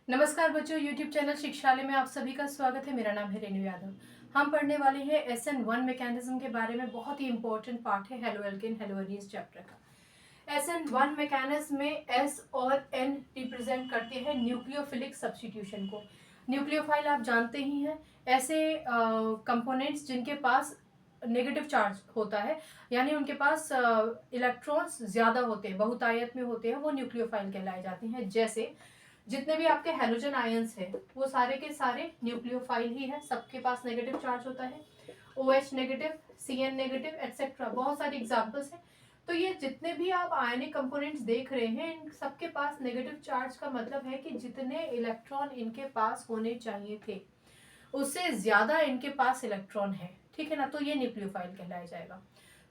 नमस्कार बच्चों, YouTube channel शिक्षालय में आप सभी का स्वागत है। मेरा नाम है रेणु यादव। हम पढ़ने वाले हैं SN1 मैकेनिज्म के बारे में। बहुत ही इंपॉर्टेंट पार्ट है halo alkane hello Aries chapter का। SN1 मैकेनिज्म में S और N रिप्रेजेंट करते हैं न्यूक्लियोफिलिक सब्स्टिट्यूशन को। न्यूक्लियोफाइल आप जानते ही हैं, ऐसे कंपोनेंट्स जिनके पास नेगेटिव चार्ज होता है, यानी उनके पास इलेक्ट्रॉन्स ज़्यादा होते हैं, बहुतायत में होते हैं, वो न्यूक्लियोफाइल कहलाए जाते हैं। जैसे जितने भी आपके हैलोजन आयंस है वो सारे के सारे न्यूक्लियोफाइल ही है, सबके पास नेगेटिव चार्ज होता है। OH negative, CN negative etcetera, बहुत सारे एग्जांपल्स हैं। तो ये जितने भी आप आयनिक कंपोनेंट्स देख रहे हैं, इन सबके पास नेगेटिव चार्ज का मतलब है कि जितने इलेक्ट्रॉन इनके पास होने चाहिए थे उससे ज्यादा इनके पास इलेक्ट्रॉन है, ठीक है ना। तो ये न्यूक्लियोफाइल कहलाया जाएगा।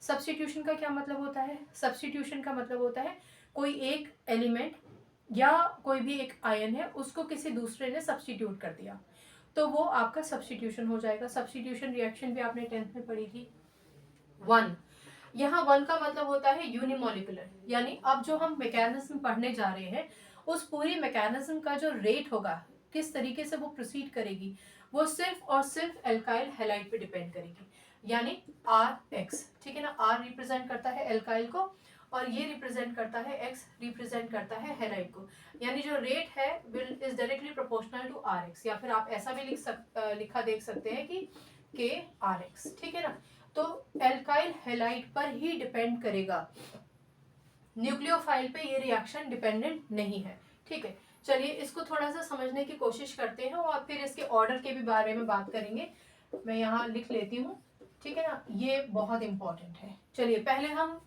सब्स्टिट्यूशन का क्या मतलब होता है? सब्स्टिट्यूशन का मतलब होता है कोई एक एलिमेंट या कोई भी एक आयन है उसको किसी दूसरे ने सब्स्टिट्यूट कर दिया, तो वो आपका सब्स्टिट्यूशन हो जाएगा। सब्स्टिट्यूशन रिएक्शन भी आपने 10th में पढ़ी थी। 1, यहाँ 1 का मतलब होता है यूनिमोलिकुलर, यानी अब जो हम मैकेनिज्म पढ़ने जा रहे हैं उस पूरी मैकेनिज्म का जो रेट होगा, किस तरीके से वो प्रोसीड करेगी, वो सिर्फ और सिर्फ एल्काइल हैलाइड पे डिपेंड करेगी, यानी RX, ठीक है ना। R रिप्रेजेंट करता है एल्काइल को और ये रिप्रेजेंट करता है, X रिप्रेजेंट करता है हैलाइड को, यानी जो रेट है will is directly proportional to RX, या फिर आप ऐसा भी लिखा देख सकते हैं कि KRX, ठीक है ना। तो एल्काइल हैलाइड पर ही डिपेंड करेगा, न्यूक्लियोफाइल पे ये रिएक्शन डिपेंडेंट नहीं है, ठीक है। चलिए इसको थोड़ा सा समझने की कोशिश करते हैं और फिर इसके ऑर्डर के भी बारे में बात करेंगे। मैं यहाँ लिख लेती हूँ, ठीक है ना, ये बहुत इंपॉर्टेंट है। चलिए पहले हम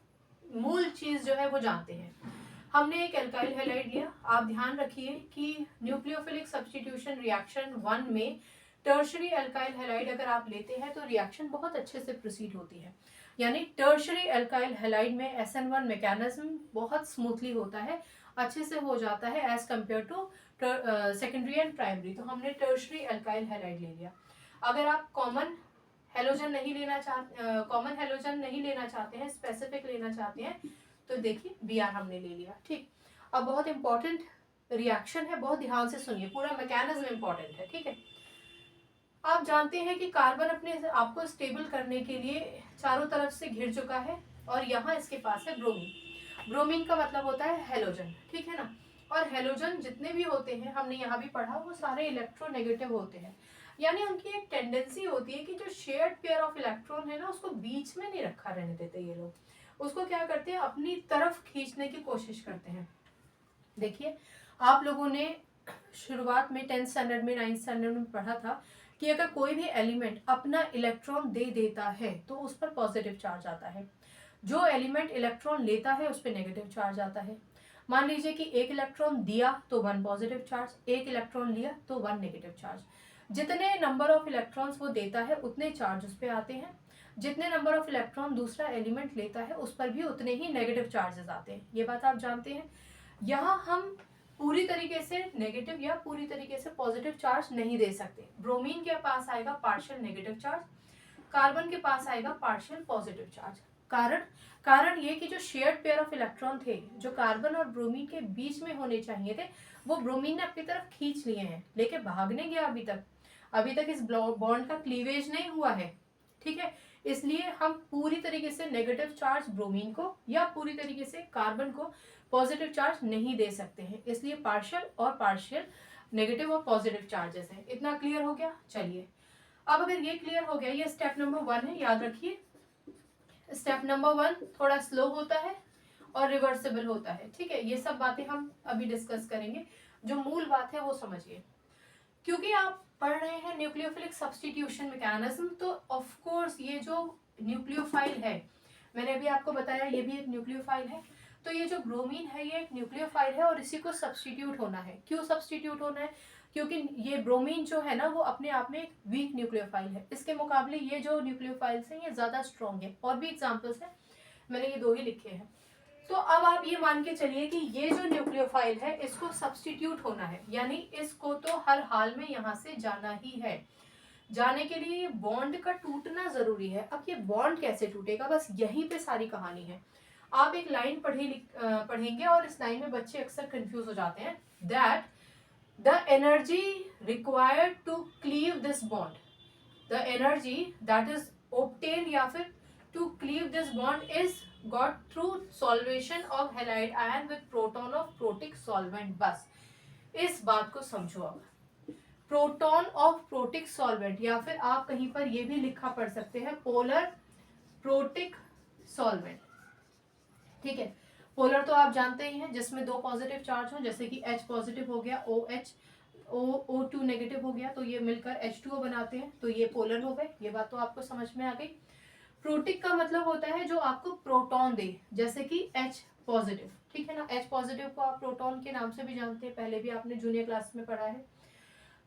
मूल चीज जो है वो जानते हैं। हमने एक एल्काइल हैलाइड लिया। आप ध्यान रखिए कि न्यूक्लियोफिलिक सब्स्टिट्यूशन रिएक्शन 1 में टर्शरी एल्काइल हैलाइड अगर आप लेते हैं तो रिएक्शन बहुत अच्छे से प्रोसीड होती है, यानी टर्शरी एल्काइल हैलाइड में SN1 मैकेनिज्म बहुत स्मूथली होता है, अच्छे से हो जाता है as compare to secondary and primary. तो हमने टर्शरी एल्काइल हैलाइड ले लिया। अगर आप कॉमन हेलोजन नहीं लेना चाहते हैं, स्पेसिफिक लेना चाहते हैं, तो देखिए Br हमने ले लिया, ठीक। अब बहुत इंपॉर्टेंट रिएक्शन है, बहुत ध्यान से सुनिए, पूरा मैकेनिज्म इंपॉर्टेंट है, ठीक है। आप जानते हैं कि कार्बन अपने आप को स्टेबल करने के लिए चारों तरफ से घिर चुका है और यहाँ इसके पास है ब्रोमीन। ब्रोमीन का मतलब होता है हेलोजन, ठीक है ना। और हेलोजन जितने भी होते हैं, हमने यहाँ भी पढ़ा, वो सारे इलेक्ट्रोनेगेटिव होते हैं, यानी उनकी एक टेंडेंसी होती है कि जो शेयर्ड पेयर ऑफ इलेक्ट्रॉन है ना, उसको बीच में नहीं रखा रहने देते ये लोग, उसको क्या करते हैं, अपनी तरफ खींचने की कोशिश करते हैं। देखिए आप लोगों ने शुरुआत में 10th स्टैंडर्ड में 9th स्टैंडर्ड में पढ़ा था कि अगर कोई भी एलिमेंट अपना इलेक्ट्रॉन दे देता है तो उस पर पॉजिटिव चार्ज आता है, जो एलिमेंट इलेक्ट्रॉन लेता है उस पर नेगेटिव चार्ज आता है। मान लीजिए कि एक इलेक्ट्रॉन दिया तो 1 पॉजिटिव चार्ज, एक इलेक्ट्रॉन लिया तो 1 नेगेटिव चार्ज। जितने नंबर ऑफ इलेक्ट्रॉन्स वो देता है उतने चार्ज उस पर आते हैं, जितने नंबर ऑफ इलेक्ट्रॉन दूसरा एलिमेंट लेता है उस पर भी उतने ही नेगेटिव चार्जेस आते हैं। ये बात आप जानते हैं। यहाँ हम पूरी तरीके से नेगेटिव या पूरी तरीके से पॉजिटिव चार्ज नहीं दे सकते। ब्रोमीन के पास आएगा पार्शियल नेगेटिव चार्ज, कार्बन के पास आएगा पार्शियल पॉजिटिव चार्ज। कारण ये कि जो शेयर्ड पेयर ऑफ इलेक्ट्रॉन थे, जो कार्बन और ब्रोमीन के बीच में होने चाहिए थे, वो ब्रोमीन ने अपनी तरफ खींच लिए हैं, लेके भागने गया। अभी तक इस बॉन्ड का क्लीवेज नहीं हुआ है, ठीक है। इसलिए हम पूरी तरीके से नेगेटिव चार्ज ब्रोमीन को या पूरी तरीके से कार्बन को पॉजिटिव चार्ज नहीं दे सकते हैं, इसलिए पार्शियल और पार्शियल नेगेटिव और पॉजिटिव चार्जेस हैं। इतना क्लियर हो गया? चलिए अब अगर ये क्लियर हो गया, ये स्टेप नंबर 1 है, याद रखिए। स्टेप नंबर 1 थोड़ा स्लो होता है और रिवर्सिबल होता है, ठीक है। ये सब बातें हम अभी डिस्कस करेंगे, जो मूल बात है वो समझिए। क्योंकि आप पढ़ रहे हैं न्यूक्लियोफिलिक सब्स्टिट्यूशन मैकेनिज्म, तो ऑफ कोर्स ये जो न्यूक्लियोफाइल है, मैंने अभी आपको बताया ये भी एक न्यूक्लियोफाइल है, तो ये जो ब्रोमीन है ये एक न्यूक्लियोफाइल है और इसी को सब्स्टिट्यूट होना है। क्यों सब्स्टिट्यूट होना है? क्योंकि ये ब्रोमीन जो है ना वो अपने आप में एक वीक न्यूक्लियोफाइल है, इसके मुकाबले ये जो न्यूक्लियोफाइल्स हैं ये ज्यादा स्ट्रॉन्ग है। और भी एग्जाम्पल्स हैं, मैंने ये 2 ही लिखे हैं। तो अब आप ये मान के चलिए कि ये जो न्यूक्लियोफाइल है इसको सब्स्टिट्यूट होना है, यानी इसको तो हर हाल में यहाँ से जाना ही है। जाने के लिए बॉन्ड का टूटना जरूरी है। अब ये बॉन्ड कैसे टूटेगा, बस यहीं पे सारी कहानी है। आप एक लाइन पढ़ेंगे और इस लाइन में बच्चे अक्सर कंफ्यूज हो जाते हैं, that the energy required to cleave this bond, the energy that is obtained या फिर to cleave this bond is got through solvation of halide ion with proton of protic solvent। बस इस बात को समझो। अब प्रोटॉन ऑफ प्रोटिक सॉल्वेंट या फिर आप कहीं पर ये भी लिखा पढ़ सकते हैं पोलर प्रोटिक सॉल्वेंट, ठीक है। पोलर तो आप जानते ही हैं, जिसमें दो पॉजिटिव चार्ज हो, जैसे कि H पॉजिटिव हो गया, OH O2 नेगेटिव हो गया, तो ये मिलकर H2O बनाते हैं, तो ये पोलर हो गए। ये बात तो आपको समझ में आ गई। प्रोटिक का मतलब होता है जो आपको प्रोटॉन दे, जैसे कि H पॉजिटिव, ठीक है ना। H पॉजिटिव को आप प्रोटॉन के नाम से भी जानते हैं, पहले भी आपने जूनियर क्लास में पढ़ा है।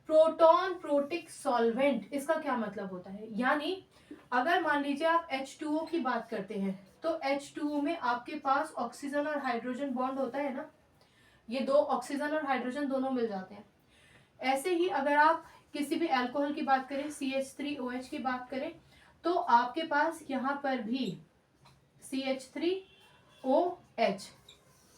प्रोटॉन प्रोटिक सॉल्वेंट, इसका क्या मतलब होता है, यानी अगर मान लीजिए आप H2O की बात करते हैं, तो H2O में आपके पास ऑक्सीजन और हाइड्रोजन बॉन्ड होता है ना, ये दो ऑक्सीजन और हाइड्रोजन दोनों मिल जाते हैं। ऐसे ही अगर आप किसी भी अल्कोहल की बात करें, CH3OH की बात करें, तो आपके पास यहाँ पर भी CH3OH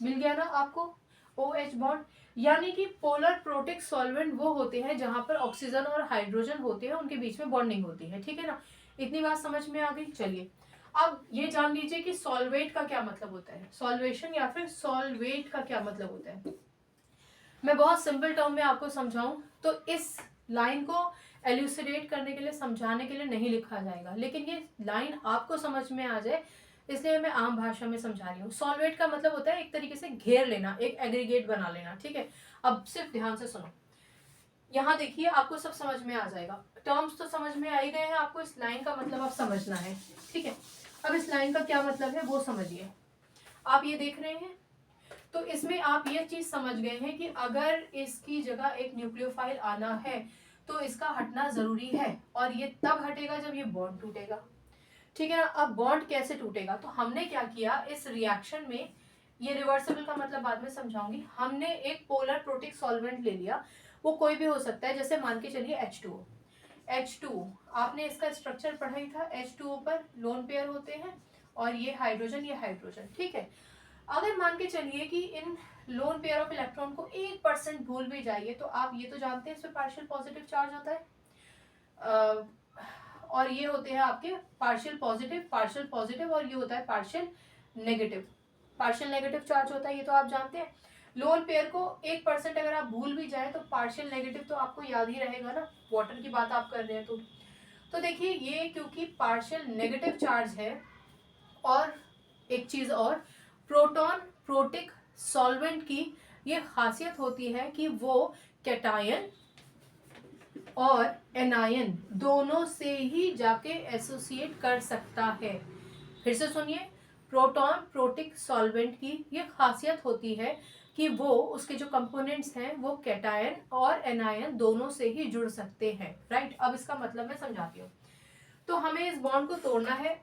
मिल गया ना आपको, OH बॉन्ड। यानी कि पोलर प्रोटिक सॉल्वेंट वो होते हैं जहां पर ऑक्सीजन और हाइड्रोजन होते हैं, उनके बीच में बॉन्डिंग होती है, ठीक है ना। इतनी बात समझ में आ गई। चलिए अब ये जान लीजिए कि सॉल्वेट का क्या मतलब होता है, सॉल्वेशन या फिर सॉल्वेट का क्या मतलब होता है। मैं बहुत सिंपल टर्म में आपको समझाऊं तो इस लाइन को एल्यूसिडेट करने के लिए, समझाने के लिए नहीं लिखा जाएगा, लेकिन ये लाइन आपको समझ में आ जाए इसलिए मैं आम भाषा में समझा रही हूँ। सॉल्वेट का मतलब होता है एक तरीके से घेर लेना, एक एग्रीगेट बना लेना, ठीक है। अब सिर्फ ध्यान से सुनो, यहाँ देखिए आपको सब समझ में आ जाएगा। टर्म्स तो समझ में आ ही गए हैं, आपको इस लाइन का मतलब अब समझना है, ठीक है। अब इस लाइन का क्या मतलब है वो समझिए। आप ये देख रहे हैं, तो इसमें आप ये चीज समझ गए हैं कि अगर इसकी जगह एक न्यूक्लियोफाइल आना है तो इसका हटना जरूरी है, और ये तब हटेगा जब ये बॉन्ड टूटेगा, ठीक है ना। अब बॉन्ड कैसे टूटेगा, तो हमने क्या किया इस रिएक्शन में, ये रिवर्सिबल का मतलब बाद में समझाऊंगी। हमने एक पोलर प्रोटिक सॉल्वेंट ले लिया, वो कोई भी हो सकता है, जैसे मान के चलिए H2O, आपने इसका स्ट्रक्चर पढ़ा ही था। H2O पर लोन पेयर होते हैं और ये हाइड्रोजन, ठीक है। अगर मान के चलिए कि इन लोन पेयर ऑफ इलेक्ट्रॉन को 1% भूल भी जाइए, तो आप ये तो जानते हैं इसमें पार्शियल पॉजिटिव चार्ज होता है, और ये होते हैं आपके पार्शियल पॉजिटिव, और ये होता है पार्शियल नेगेटिव चार्ज होता है, ये तो आप जानते हैं। लोन पेयर को 1% अगर आप भूल भी जाए तो पार्शियल नेगेटिव तो आपको याद ही रहेगा ना, वाटर की बात आप कर रहे हैं तो देखिए ये क्योंकि पार्शियल नेगेटिव चार्ज है, और एक चीज और, प्रोटॉन प्रोटिक सॉल्वेंट की ये खासियत होती है कि वो कैटायन और एनायन दोनों से ही जाके एसोसिएट कर सकता है। फिर से सुनिए, प्रोटॉन प्रोटिक सॉल्वेंट की ये खासियत होती है कि वो उसके जो कंपोनेंट्स हैं वो कैटायन और एनायन दोनों से ही जुड़ सकते हैं, राइट। अब इसका मतलब मैं समझाती हूँ। तो हमें इस बॉन्ड को तोड़ना है।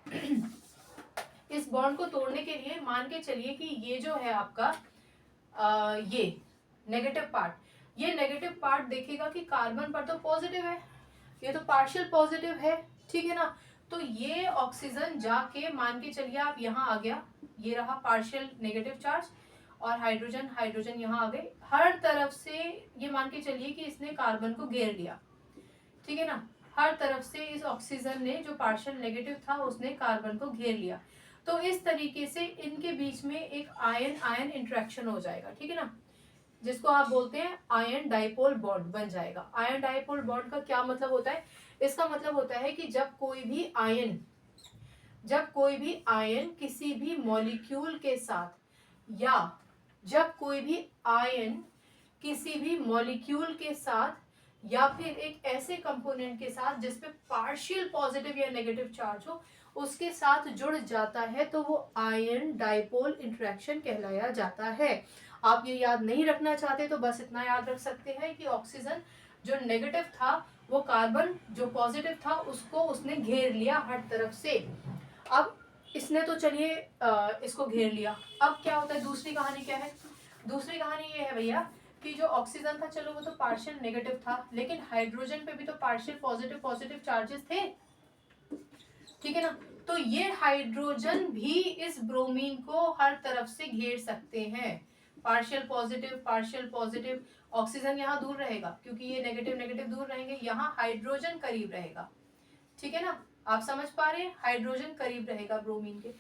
इस बॉन्ड को तोड़ने के लिए मान के चलिए कि ये जो है आपका ये नेगेटिव पार्ट, ये नेगेटिव पार्ट देखेगा कि कार्बन पर तो पॉजिटिव है, ये तो पार्शियल पॉजिटिव है, ठीक है ना। तो ये ऑक्सीजन जाके मान के चलिए आप यहाँ आ गया, ये रहा पार्शियल नेगेटिव चार्ज, और हाइड्रोजन यहाँ आ गए। हर तरफ से ये मान के चलिए कि इसने कार्बन को घेर लिया, ठीक है ना। हर तरफ से इस ऑक्सीजन ने जो पार्शियल नेगेटिव था उसने कार्बन को घेर लिया। तो इस तरीके से इनके बीच में एक आयन इंटरेक्शन हो जाएगा, ठीक है ना, जिसको आप बोलते हैं आयन डाइपोल बॉन्ड बन जाएगा। आयन डाइपोल बॉन्ड का क्या मतलब होता है, इसका मतलब होता है कि जब कोई भी आयन किसी भी मॉलिक्यूल के साथ, या जब कोई भी आयन किसी भी मॉलिक्यूल के साथ या फिर एक ऐसे कंपोनेंट के साथ जिसपे पार्शियल पॉजिटिव या नेगेटिव चार्ज हो उसके साथ जुड़ जाता है, तो वो आयन डाइपोल इंटरेक्शन कहलाया जाता है। आप ये याद नहीं रखना चाहते तो बस इतना याद रख सकते हैं कि ऑक्सीजन जो नेगेटिव था वो कार्बन जो पॉजिटिव था उसको उसने घेर लिया हर तरफ से। अब इसने तो चलिए इसको घेर लिया। अब क्या होता है, दूसरी कहानी क्या है, दूसरी कहानी ये है भैया कि जो ऑक्सीजन था चलो वो तो पार्शियल नेगेटिव था, लेकिन हाइड्रोजन पे भी तो पार्शियल पॉजिटिव चार्जेस थे, ठीक है ना। तो ये हाइड्रोजन भी इस ब्रोमीन को हर तरफ से घेर सकते हैं, पार्शियल पॉजिटिव, ऑक्सीजन यहाँ दूर रहेगा क्योंकि ये नेगेटिव नेगेटिव दूर रहेंगे, यहाँ हाइड्रोजन करीब रहेगा, ठीक है ना, आप समझ पा रहे हैं, हाइड्रोजन करीब रहेगा ब्रोमीन के।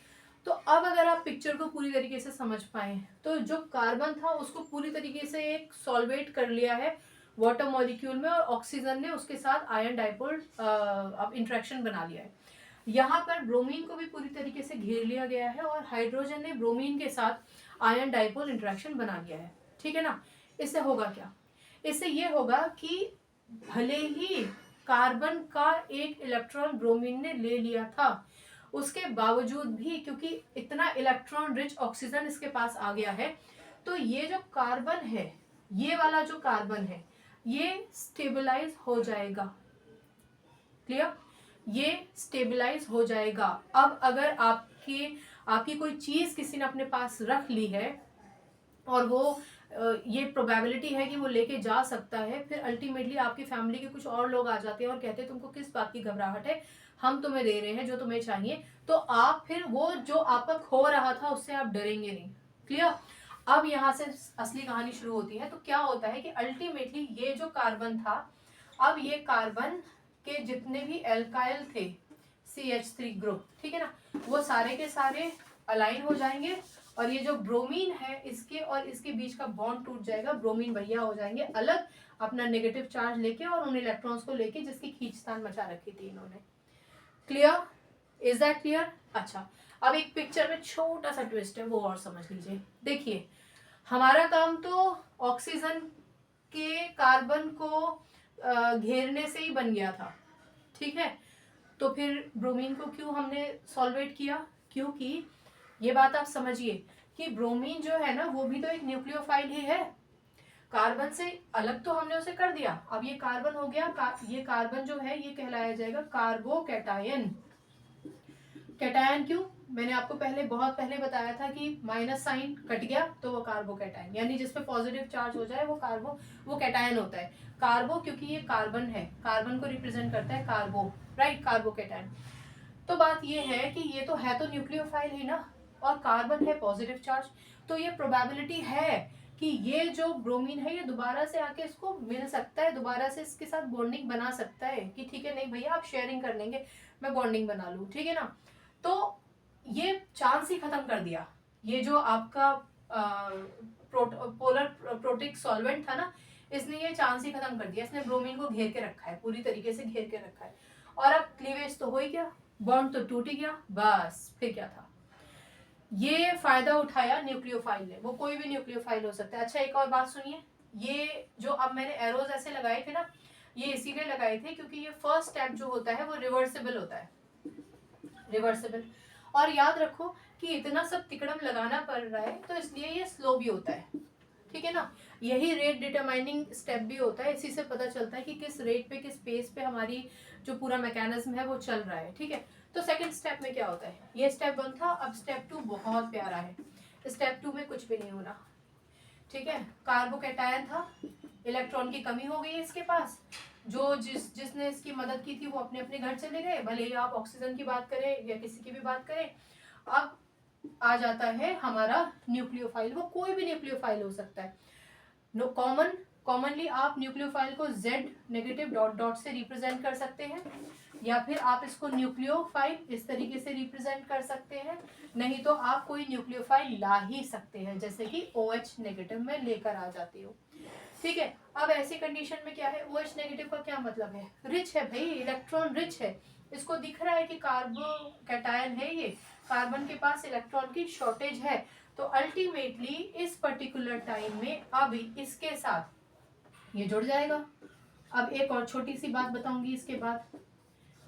तो अब अगर आप पिक्चर को पूरी तरीके से समझ पाए तो जो कार्बन था उसको पूरी तरीके से एक सॉल्वेट कर लिया है वाटर मॉलिक्यूल में, और ऑक्सीजन ने उसके साथ आयन डाइपोल अब इंट्रैक्शन बना लिया है। यहाँ पर ब्रोमीन को भी पूरी तरीके से घेर लिया गया है और हाइड्रोजन ने ब्रोमीन के साथ आयन डाइपोल इंट्रैक्शन बना लिया है, ठीक है ना। इससे होगा क्या, इससे ये होगा कि भले ही कार्बन का एक इलेक्ट्रॉन ब्रोमीन ने ले लिया था, उसके बावजूद भी क्योंकि इतना इलेक्ट्रॉन रिच ऑक्सीजन इसके पास आ गया है, तो ये जो कार्बन है, ये वाला जो कार्बन है, ये स्टेबलाइज हो जाएगा। क्लियर, ये स्टेबलाइज हो जाएगा। अब अगर आपकी कोई चीज किसी ने अपने पास रख ली है और वो ये प्रोबेबिलिटी है कि वो लेके जा सकता है, फिर अल्टीमेटली आपकी फैमिली के कुछ और लोग आ जाते हैं और कहते हैं तुमको किस बात की घबराहट है, हम तुम्हें दे रहे हैं जो तुम्हें चाहिए, तो आप फिर वो जो आपका खो रहा था उससे आप डरेंगे नहीं। क्लियर, अब यहाँ से असली कहानी शुरू होती है। तो क्या होता है कि अल्टीमेटली ये जो कार्बन था, अब ये कार्बन के जितने भी एल्काइल थे CH3 ग्रुप, ठीक है ना, वो सारे के सारे अलाइन हो जाएंगे और ये जो ब्रोमीन है इसके और इसके बीच का बॉन्ड टूट जाएगा, ब्रोमीन भैया हो जाएंगे अलग अपना नेगेटिव चार्ज लेके और उन इलेक्ट्रॉन्स को लेके जिसकी खींचतान मचा रखी थी इन्होंने। Clear, is that clear? अच्छा, अब एक पिक्चर में छोटा सा ट्विस्ट है, वो और समझ लीजिए। देखिए, हमारा काम तो ऑक्सीजन के कार्बन को घेरने से ही बन गया था, ठीक है, तो फिर ब्रोमीन को क्यों हमने सॉल्वेट किया? क्योंकि ये बात आप समझिए कि ब्रोमीन जो है ना वो भी तो एक न्यूक्लियोफाइल ही है, कार्बन से अलग तो हमने उसे कर दिया, अब ये कार्बन हो गया, ये कार्बन जो है ये कहलाया जाएगा कार्बोकैटायन। कैटायन क्यों? मैंने आपको बहुत पहले बताया था कि माइनस साइन कट गया तो वो कार्बोकैटायन, यानी जिसपे पॉजिटिव चार्ज हो जाए वो कैटायन होता है। कार्बो क्योंकि ये कार्बन है, कार्बन को रिप्रेजेंट करता है कार्बो, राइट, कार्बोकैटायन। तो बात ये है कि ये तो है तो न्यूक्लियोफाइल ही ना, और कार्बन है पॉजिटिव चार्ज, तो ये प्रोबेबिलिटी है कि ये जो ब्रोमीन है ये दोबारा से आके इसको मिल सकता है, दोबारा से इसके साथ बॉन्डिंग बना सकता है कि ठीक है नहीं भैया आप शेयरिंग कर लेंगे, मैं बॉन्डिंग बना लूँ, ठीक है ना। तो ये चांस ही खत्म कर दिया। ये जो आपका पोलर प्रोटिक सॉल्वेंट था ना, इसने ये चांस ही खत्म कर दिया, इसने ब्रोमीन को घेर के रखा है, पूरी तरीके से घेर के रखा है, और अब क्लीवेज तो हो ही गया, बॉन्ड तो टूट ही गया, बस फिर क्या था, ये फायदा उठाया न्यूक्लियोफाइल ने, वो कोई भी न्यूक्लियोफाइल हो सकता है। अच्छा, एक और बात सुनिए, ये जो अब मैंने एरोज ऐसे लगाए थे ना, ये इसीलिए लगाए थे क्योंकि ये फर्स्ट स्टेप जो होता है वो रिवर्सिबल होता है, रिवर्सिबल, और याद रखो कि इतना सब तिकड़म लगाना पड़ रहा है तो इसलिए ये स्लो भी होता है, ठीक है ना, यही रेट डिटरमाइनिंग स्टेप भी होता है, इसी से पता चलता है कि किस रेट पे किस पेस पे हमारी जो पूरा मैकेनिज्म है वो चल रहा है, ठीक है। तो सेकंड स्टेप में क्या होता है, ये स्टेप 1 था, अब स्टेप 2 बहुत प्यारा है, स्टेप 2 में कुछ भी नहीं होना, ठीक है, कार्बोकैटायन था, इलेक्ट्रॉन की कमी हो गई इसके पास, जो जिसने इसकी मदद की थी वो अपने अपने घर चले गए, भले ही आप ऑक्सीजन की बात करें या किसी की भी बात करें। अब आ जाता है हमारा न्यूक्लियोफाइल, वो कोई भी न्यूक्लियोफाइल हो सकता है, कॉमनली आप न्यूक्लियोफाइल को Z नेगेटिव डॉट डॉट से रिप्रेजेंट कर सकते हैं, या फिर आप इसको न्यूक्लियोफाइल इस तरीके से रिप्रेजेंट कर सकते हैं, नहीं तो आप कोई न्यूक्लियोफाइल ला ही सकते हैं, जैसे कि OH नेगेटिव में लेकर आ जाते हो, ठीक है। अब ऐसी कंडीशन में क्या है, OH नेगेटिव का क्या मतलब है, रिच है भाई, इलेक्ट्रॉन रिच है, इसको दिख रहा है कि कार्बोकैटायन है, ये कार्बन के पास इलेक्ट्रॉन की शॉर्टेज है, तो अल्टीमेटली इस पर्टिकुलर टाइम में अब इसके साथ ये जुड़ जाएगा। अब एक और छोटी सी बात बताऊंगी इसके बाद,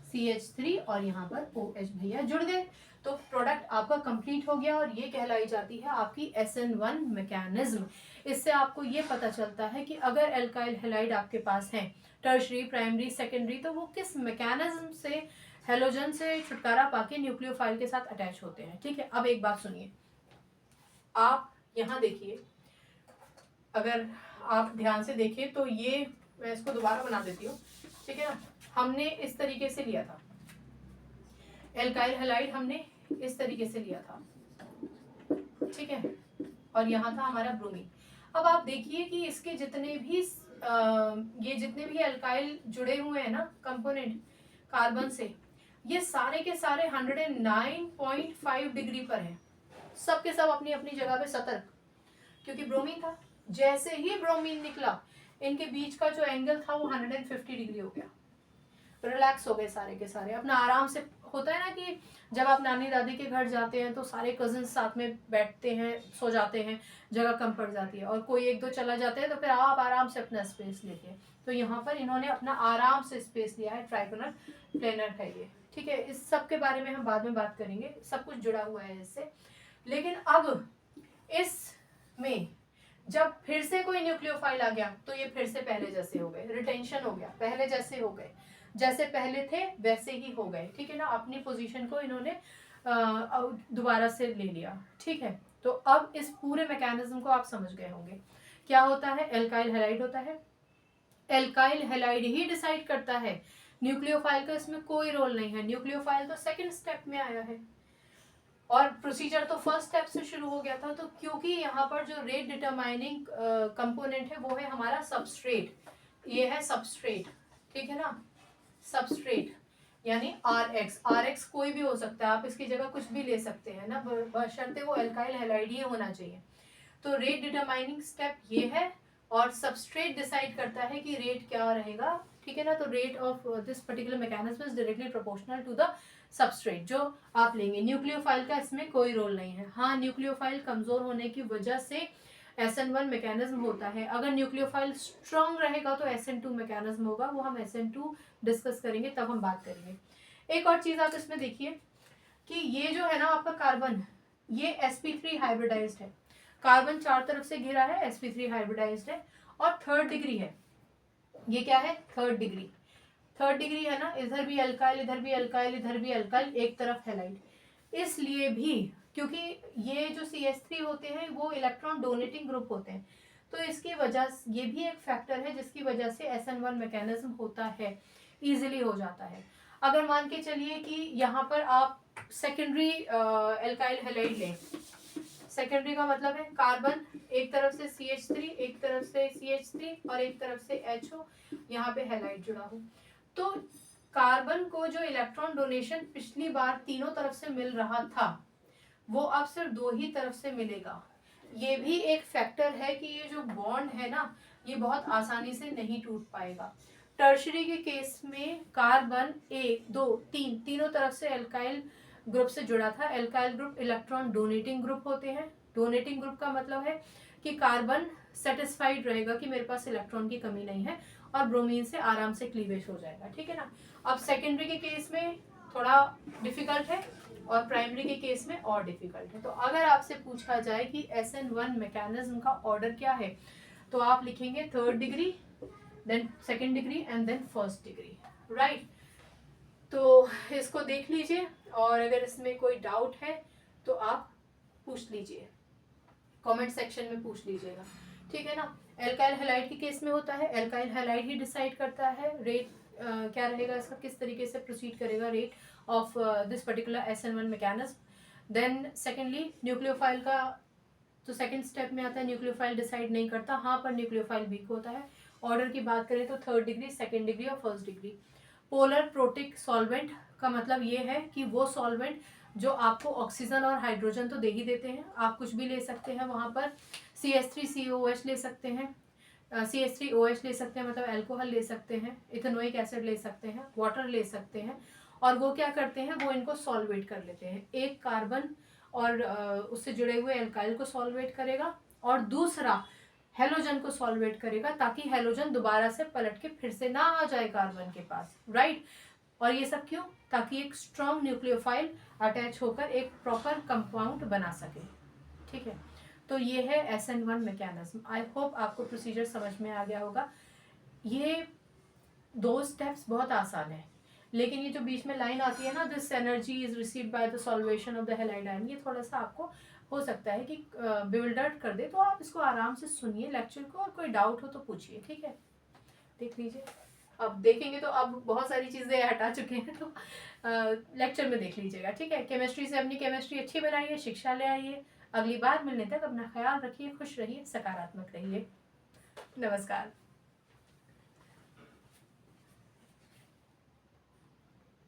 CH3 और यहाँ पर OH भैया जुड़ गए, तो प्रोडक्ट आपका कंप्लीट हो गया, और ये कहलाई जाती है आपकी SN1 मैकेनिज्म। इससे आपको ये पता चलता है कि अगर एल्काइल हैलाइड आपके पास है, टर्शरी, प्राइमरी, सेकेंडरी, तो वो किस मैकेनिज्म से हेलोजन से छुटकारा पाके न्यूक्लियोफाइल के साथ अटैच होते हैं, ठीक है। अब एक बात सुनिए, आप यहाँ देखिए, अगर आप ध्यान से देखें तो ये, मैं इसको दोबारा बना देती हूँ, ठीक है ना, हमने इस तरीके से लिया था एल्काइल हैलाइड, हमने इस तरीके से लिया था, ठीक है, और यहाँ था हमारा ब्रोमीन। अब आप देखिए कि इसके जितने भी ये जितने भी एल्काइल जुड़े हुए हैं ना कंपोनेंट कार्बन से, ये सारे के सारे 109.5 डिग्री पर हैं, सब के सब अपनी अपनी जगह पे सतर्क, क्योंकि ब्रोमीन था। जैसे ही ब्रोमीन निकला, इनके बीच का जो एंगल था वो 150 डिग्री हो गया, रिलैक्स हो गए सारे के सारे, अपना आराम से। होता है ना कि जब आप नानी दादी के घर जाते हैं तो सारे कजिन्स साथ में बैठते हैं, सो जाते हैं, जगह कम पड़ जाती है, और कोई एक दो चला जाता है तो फिर आप आराम से अपना स्पेस लेते हैं। तो यहाँ पर इन्होंने अपना आराम से स्पेस लिया है, ट्राइगोनल प्लेनर है ये, ठीक है। इस सब के बारे में हम बाद में बात करेंगे, सब कुछ जुड़ा हुआ है इससे। लेकिन अब इसमें जब फिर से कोई न्यूक्लियोफाइल आ गया तो ये फिर से पहले जैसे हो गए, रिटेंशन हो गया, पहले जैसे हो गए, जैसे पहले थे वैसे ही हो गए, ठीक है ना। अपनी पोजीशन को इन्होंने दोबारा से ले लिया, ठीक है। तो अब इस पूरे मैकेनिज्म को आप समझ गए होंगे। क्या होता है? एल्काइल हैलाइड होता है। एल्काइल हैलाइड ही डिसाइड करता है, न्यूक्लियोफाइल का इसमें कोई रोल नहीं है। न्यूक्लियोफाइल तो सेकंड स्टेप में आया है और प्रोसीजर तो फर्स्ट स्टेप से शुरू हो गया था। तो क्योंकि यहाँ पर जो रेट डिटरमाइनिंग कंपोनेंट है वो है हमारा सबस्ट्रेट, ये है सबस्ट्रेट, ठीक है ना। सबस्ट्रेट यानी RX कोई भी हो सकता है, आप इसकी जगह कुछ भी ले सकते हैं ना, बशर्ते वो एल्काइल हैलाइड ही होना चाहिए। तो रेट डिटरमाइनिंग स्टेप ये है, और सबस्ट्रेट डिसाइड करता है कि रेट क्या रहेगा, ठीक है ना। तो rate of this particular mechanism is directly proportional to the substrate जो आप लेंगे। न्यूक्लियोफाइल का इसमें कोई रोल नहीं है। हाँ, न्यूक्लियोफाइल कमजोर होने की वजह से SN1 मैकेनिज्म होता है। अगर न्यूक्लियोफाइल स्ट्रांग रहेगा तो SN2 मैकेनिज्म होगा, वो हम SN2 डिस्कस करेंगे, तब हम बात करेंगे। एक और चीज आप इसमें देखिए कि ये जो है ना आपका कार्बन, ये sp3 हाइब्रिडाइज्ड है। कार्बन चार तरफ से घिरा है, sp3 हाइब्रिडाइज्ड है, और थर्ड डिग्री है। ये क्या है? Third degree. थर्ड डिग्री है ना, इधर भी अल्काइल, इधर भी अल्काइल, इधर भी अल्काइल, एक तरफ हैलाइड। इसलिए भी क्योंकि ये जो CH3 होते हैं वो इलेक्ट्रॉन डोनेटिंग ग्रुप होते हैं, तो इसकी वजह ये भी एक फैक्टर है जिसकी वजह से SN1 मैकेनिज्म होता है, इजीली हो जाता है। अगर मान के चलिए कि यहाँ पर आप सेकेंडरी एल्काइल हैलाइड लें, सेकेंडरी का मतलब है कार्बन एक तरफ से CH3, एक तरफ से CH3 और एक तरफ से HO, यहाँ पे हैलाइड जुड़ा हो, तो कार्बन को जो इलेक्ट्रॉन डोनेशन पिछली बार तीनों तरफ से मिल रहा था वो अब सिर्फ दो ही तरफ से मिलेगा। ये भी एक फैक्टर है कि ये जो बॉन्ड है ना ये बहुत आसानी से नहीं टूट पाएगा। टर्शरी के केस में कार्बन 1, 2, 3 तीनों तरफ से एल्काइल ग्रुप से जुड़ा था। Alkyl group electron donating group होते हैं। डोनेटिंग ग्रुप का मतलब है कि कार्बन सेटिस्फाइड रहेगा कि मेरे पास इलेक्ट्रॉन की कमी नहीं है और ब्रोमीन से आराम से क्लीवेज हो जाएगा, ठीक है ना। अब सेकेंडरी के केस में थोड़ा डिफिकल्ट है और प्राइमरी के केस में और डिफिकल्ट है। तो अगर आपसे पूछा जाए कि SN1 मैकेनिज्म का ऑर्डर क्या है तो आप लिखेंगे third degree, then second degree and then first degree, right. तो इसको देख लीजिए और अगर इसमें कोई डाउट है तो आप पूछ लीजिए, कमेंट सेक्शन में पूछ लीजिएगा, ठीक है ना। एल्काइल हैलाइड के केस में होता है, एल्काइल हैलाइड ही डिसाइड करता है रेट क्या रहेगा इसका, किस तरीके से प्रोसीड करेगा rate of this particular SN1 mechanism. Then secondly nucleophile का तो सेकेंड स्टेप में आता है, न्यूक्लियोफाइल डिसाइड नहीं करता, हाँ पर न्यूक्लियोफाइल वीक होता है। ऑर्डर की बात करें तो थर्ड डिग्री, सेकेंड डिग्री और first degree. Polar protic solvent का मतलब ये है कि वो सॉल्वेंट जो आपको ऑक्सीजन और हाइड्रोजन तो दे ही देते हैं, आप कुछ भी ले सकते हैं वहाँ पर, CH3COH ले सकते हैं, CH3OH ले सकते हैं, मतलब अल्कोहल ले सकते हैं, इथेनोइक एसिड ले सकते हैं, वाटर ले सकते हैं, और वो क्या करते हैं, वो इनको सॉल्वेट कर लेते हैं। एक कार्बन और उससे जुड़े हुए एल्काइल को सॉल्वेट करेगा और दूसरा हेलोजन को सॉल्वेट करेगा, ताकि हेलोजन दोबारा से पलट के फिर से ना आ जाए कार्बन के पास, राइट। और ये सब क्यों? ताकि एक स्ट्रॉन्ग न्यूक्लियोफाइल अटैच होकर एक प्रॉपर कंपाउंड बना सके, ठीक है। तो ये है SN1 मैकेनिज्म। आई होप आपको प्रोसीजर समझ में आ गया होगा। ये दो स्टेप्स बहुत आसान है, लेकिन ये जो बीच में लाइन आती है ना, this energy is received by the solvation of the halide ion, ये थोड़ा सा आपको हो सकता है कि बिल्डर्ड कर दे, तो आप इसको आराम से सुनिए लेक्चर को, और कोई डाउट हो तो पूछिए, ठीक है। देख लीजिए, अब देखेंगे तो अब बहुत सारी चीज़ें हटा चुके हैं, तो लेक्चर में देख लीजिएगा, ठीक है। केमिस्ट्री से अपनी केमिस्ट्री अच्छी बनाइए, शिक्षा ले आइए, अगली बार मिलने तक अपना ख्याल रखिए, खुश रहिए, सकारात्मक रहिए। नमस्कार।